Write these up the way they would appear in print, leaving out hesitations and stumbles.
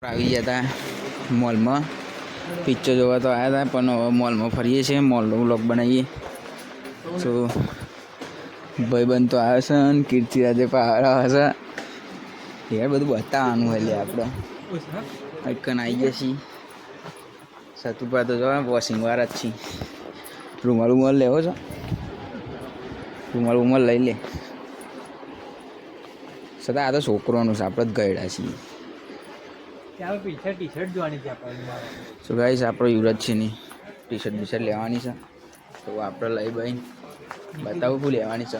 આવી ગયા હતા મોલમાં પિક્ચર જોવા તો આવ્યા હતા, પણ હવે મોલમાં ફરીએ છીએ, મોલનો વ્લોગ બનાવીએ. તો ભાઈબંધ તો આવે છે અને કીર્તિરાજે પણ આવે છે. યાર બધું બતાવવાનું હોય લે આપણે. એકન આવી ગયા છીએ. સતુભા તો જો વોશિંગ વાળા જ છીએ. રૂમાલ લેવો છો? રૂમાલ લઈ લે. છતાં આ તો છોકરોનું છે, આપણે જ ગયડા છીએ. સો ગાઈસ આપણો યુવરાજ છે ની ટી શર્ટ લેવાની છે, તો આપણે લઈ ભાઈ બતાવું શું લેવાની છે.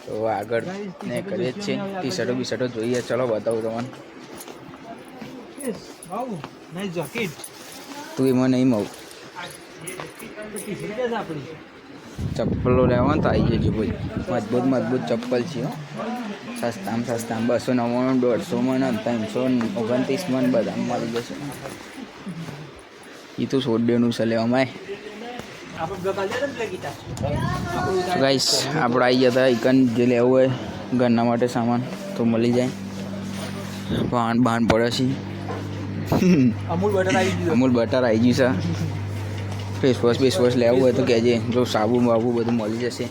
તો આગળ ને કરીએ જ છે, ટી શર્ટો જોઈએ. ચલો બતાવું તમને. તું એમાં નહીં મઉ ચપ્પલો લેવા તો આવી જજો ભાઈ. મજબૂત ચપ્પલ છે. સસ્તામાં 299, 150, 329 બધા મળી જશે. એ તો સોડેનું છે લેવામાં. ગાઈસ આપણે આવી ગયા હતા ઇકન જે લેવું હોય ઘરના માટે સામાન તો મળી જાય. બાન પડે છે. અમૂલ બટર આવી ગયું છે. ફેસવોશ લેવું હોય તો કહેજે. જો સાબુ બધું મળી જશે.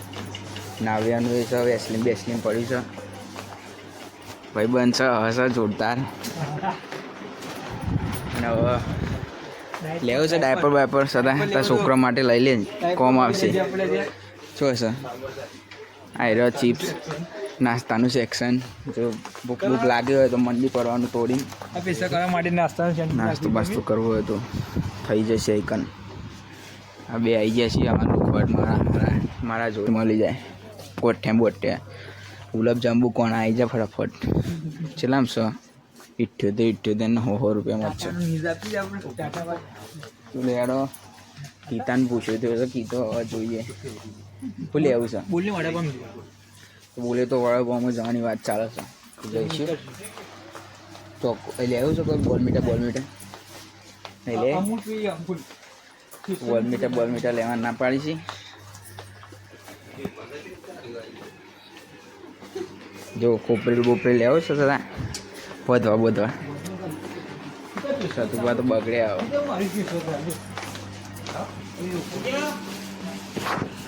નાવ્યાનું એ છે, વેસલીન પડ્યું છે. ભાઈ બન છે હશે જોરદાર. અને હવે લેવું છે ડાયપર સદા તારા છોકરા માટે લઈ લે, કોમ આવશે. શું હશે? આ ચિપ્સ નાસ્તાનું સેક્શન. જો ભૂખ લાગી હોય તો મંડી પડવાનું તોડી નાસ્તો બાસ્તો કરવો હોય તો થઈ જશે. એકન આ બે આવી ગયા છીએ. અમારા મારા જોડે મળી જાય. બોઠે ગુલાબજાંબુ કોણ આવી જાય ફટાફટ. ચલામ 78 ને 100 રૂપિયામાં જ છે. લેડો ગીતાને પૂછ્યું તો કીધો હવે જોઈએ શું લેવું છે. બોલે તો વડાપાઉંમાં જવાની વાત ચાલે છે. જઈશું તો લેવું છે કોઈ બોલમીટા નહીં લે. બોલમીટા લેવા ના પાડી છે. જો કોપરેલ લેવો છે દાદા. બોધવા સતુભા તો બગડ્યા.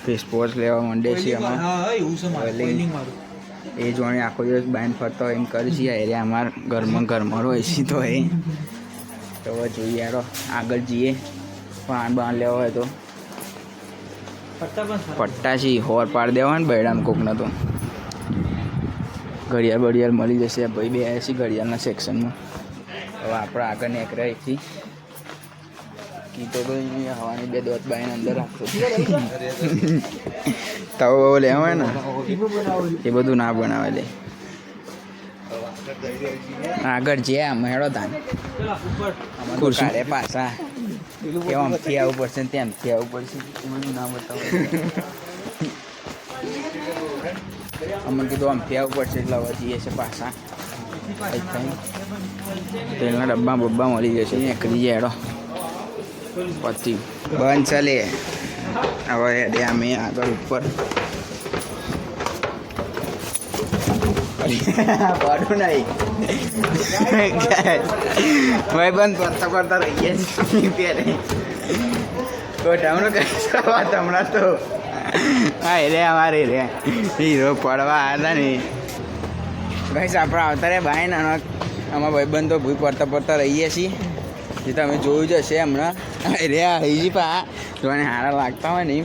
ફેસવોશ લેવા માંડે છે અમે. એ જોડે આખો દિવસ બાઇન ફરતા હોય એમ કરી છીએ. એરિયા અમારા ઘરમાં હોય છે તો એ તો હવે જોઈએ. યારો આગળ જઈએ. બાન લેવા હોય તો પટ્ટા છે હોર પાડ દેવા ને બૈડામાં કોકને તો ઘડિયાળ મળી જશે. ભાઈ બે આવ્યા છીએ ઘડિયાળના સેક્શનમાં. હવે આપણે આગળ નીકળ્યા છીએ. કીધો તો હવાની 2 દોત બાઈને અંદર રાખશો. તવો લેવા હોય ને એ બધું ના બનાવે લે. આગળ જ્યાં મેળો તાન ખુરશી પાછા આમથી આવવું પડશે ને ત્યાંથી આવવું પડશે. એ બધું ના બતાવે. અમને કીધું આમથી આવવું પડશે એટલે હવે જઈએ છે પાછા. તેલના ડબ્બા મળી જશે. નીકળી જાય એડો પછી બંધ ચાલે. હવે અમે આગળ ઉપર પાડું નહીં ભાઈ બંધ કરતા રહીએ ત્યારે હમણાં તો હા રે અમારે રે હીરો પડવા હતા ને ભાઈ આપણે આવતા રે ભાઈ નાનો. આમાં ભાઈબંધ તો ભૂઈ પડતા રહીએ છીએ. જે તમે જોયું જ હશે હમણાં. રે હજી પા જોવાને હારા લાગતા હોય ને.